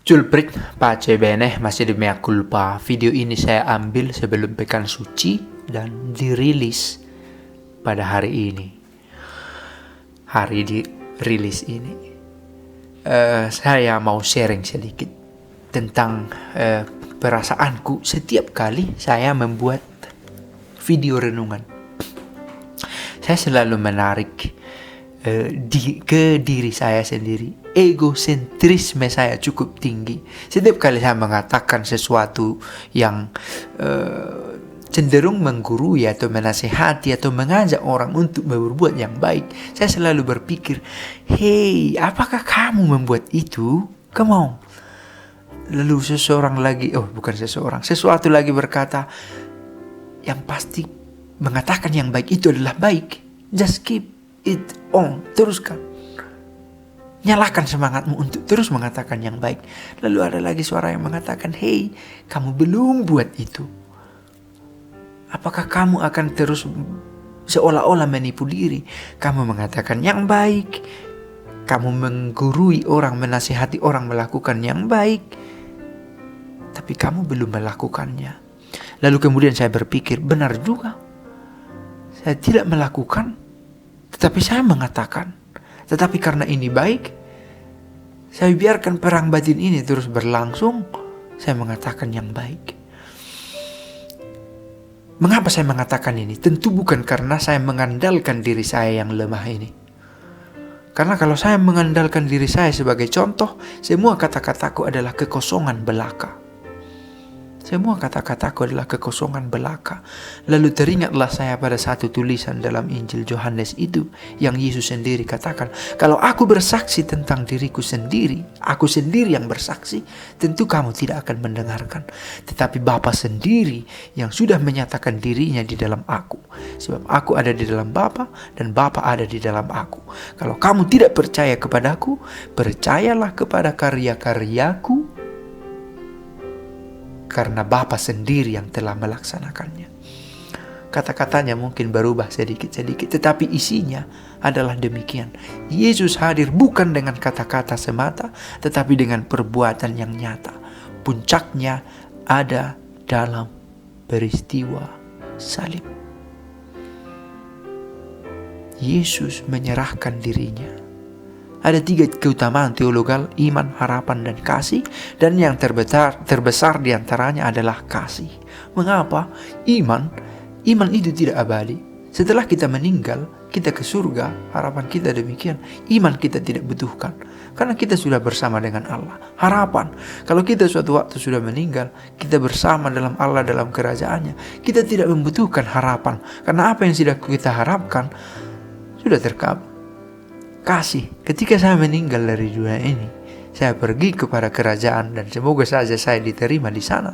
Culprit, pace bene, masih di mea culpa. Video ini saya ambil sebelum pekan suci dan dirilis pada hari ini. Hari dirilis ini. Saya mau sharing sedikit tentang perasaanku setiap kali saya membuat video renungan. Saya selalu menarik ke diri saya sendiri. Egosentrisme saya cukup tinggi. Setiap kali saya mengatakan sesuatu yang cenderung menggurui atau menasihati atau mengajak orang untuk berbuat yang baik, saya selalu berpikir, hey, apakah kamu membuat itu? Come on. Lalu sesuatu lagi berkata, yang pasti mengatakan yang baik itu adalah baik. Just keep it on, teruskan. Nyalakan semangatmu untuk terus mengatakan yang baik. Lalu ada lagi suara yang mengatakan, hey, kamu belum buat itu. Apakah kamu akan terus seolah-olah menipu diri? Kamu mengatakan yang baik, kamu menggurui orang, menasihati orang melakukan yang baik, tapi kamu belum melakukannya. Lalu kemudian saya berpikir, benar juga. Saya tidak melakukan, tetapi saya mengatakan. Tetapi karena ini baik, saya biarkan perang batin ini terus berlangsung. Saya mengatakan yang baik. Mengapa saya mengatakan ini? Tentu bukan karena saya mengandalkan diri saya yang lemah ini. Karena kalau saya mengandalkan diri saya sebagai contoh, semua kata-kataku adalah kekosongan belaka. Semua kata-kataku adalah kekosongan belaka. Lalu teringatlah saya pada satu tulisan dalam Injil Yohanes itu, yang Yesus sendiri katakan, kalau aku bersaksi tentang diriku sendiri, aku sendiri yang bersaksi, tentu kamu tidak akan mendengarkan. Tetapi Bapa sendiri yang sudah menyatakan dirinya di dalam aku. Sebab aku ada di dalam Bapa dan Bapa ada di dalam aku. Kalau kamu tidak percaya kepadaku, percayalah kepada karya-karyaku, karena Bapa sendiri yang telah melaksanakannya. Kata-katanya mungkin berubah sedikit-sedikit, tetapi isinya adalah demikian. Yesus hadir bukan dengan kata-kata semata, tetapi dengan perbuatan yang nyata. Puncaknya ada dalam peristiwa salib. Yesus menyerahkan dirinya. Ada 3 keutamaan teologal, iman, harapan, dan kasih. Dan yang terbesar diantaranya adalah kasih. Mengapa? Iman itu tidak abadi. Setelah kita meninggal, kita ke surga, harapan kita demikian. Iman kita tidak butuhkan, karena kita sudah bersama dengan Allah. Harapan, kalau kita suatu waktu sudah meninggal, kita bersama dalam Allah dalam kerajaannya. Kita tidak membutuhkan harapan, karena apa yang sudah kita harapkan sudah terkabul. Kasih, ketika saya meninggal dari dunia ini, saya pergi kepada kerajaan dan semoga saja saya diterima di sana.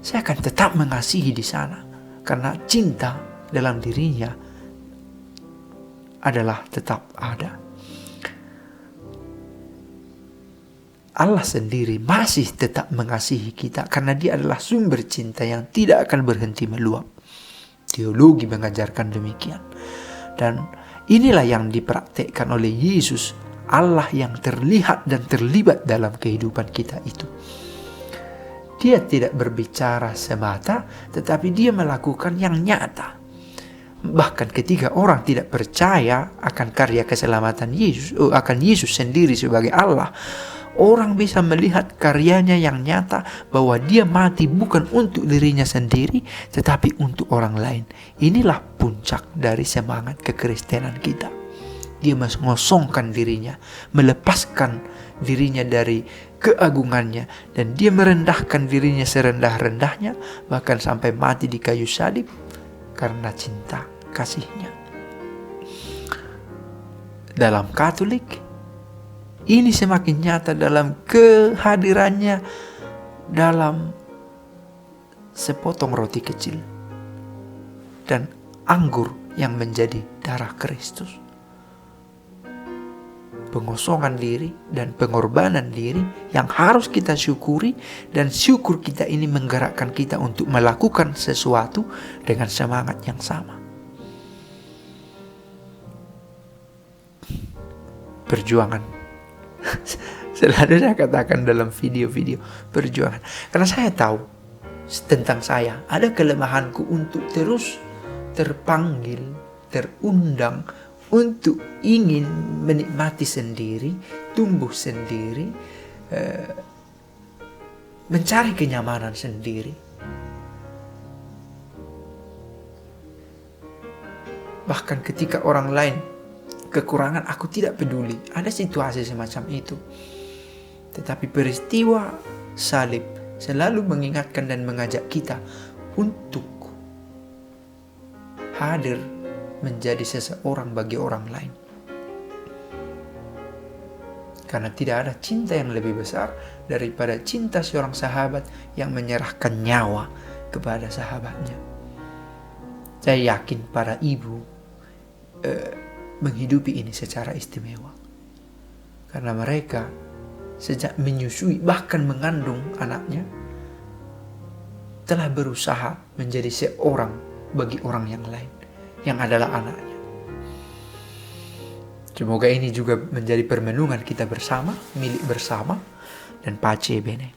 Saya akan tetap mengasihi di sana karena cinta dalam dirinya adalah tetap ada. Allah sendiri masih tetap mengasihi kita karena Dia adalah sumber cinta yang tidak akan berhenti meluap. Teologi mengajarkan demikian. Dan inilah yang dipraktekkan oleh Yesus, Allah yang terlihat dan terlibat dalam kehidupan kita itu. Dia tidak berbicara semata, tetapi Dia melakukan yang nyata. Bahkan ketika orang tidak percaya akan karya keselamatan Yesus, akan Yesus sendiri sebagai Allah, orang bisa melihat karyanya yang nyata, bahwa Dia mati bukan untuk dirinya sendiri, tetapi untuk orang lain. Inilah puncak dari semangat kekristenan kita. Dia mengosongkan dirinya, melepaskan dirinya dari keagungannya, dan Dia merendahkan dirinya serendah-rendahnya, bahkan sampai mati di kayu salib karena cinta kasihnya. Dalam Katolik, ini semakin nyata dalam kehadirannya dalam sepotong roti kecil dan anggur yang menjadi darah Kristus. Pengosongan diri dan pengorbanan diri yang harus kita syukuri, dan syukur kita ini menggerakkan kita untuk melakukan sesuatu dengan semangat yang sama. Perjuangan Selalu saya katakan dalam video-video perjuangan. Karena saya tahu tentang saya, ada kelemahanku untuk terus terpanggil, terundang untuk ingin menikmati sendiri, tumbuh sendiri, mencari kenyamanan sendiri. Bahkan ketika orang lain kekurangan, aku tidak peduli. Ada situasi semacam itu. Tetapi peristiwa salib selalu mengingatkan dan mengajak kita untuk hadir menjadi seseorang bagi orang lain. Karena tidak ada cinta yang lebih besar daripada cinta seorang sahabat yang menyerahkan nyawa kepada sahabatnya. Saya yakin para ibu menghidupi ini secara istimewa. Karena mereka sejak menyusui bahkan mengandung anaknya telah berusaha menjadi seorang bagi orang yang lain yang adalah anaknya. Semoga ini juga menjadi permenungan kita bersama, milik bersama, dan pace bene.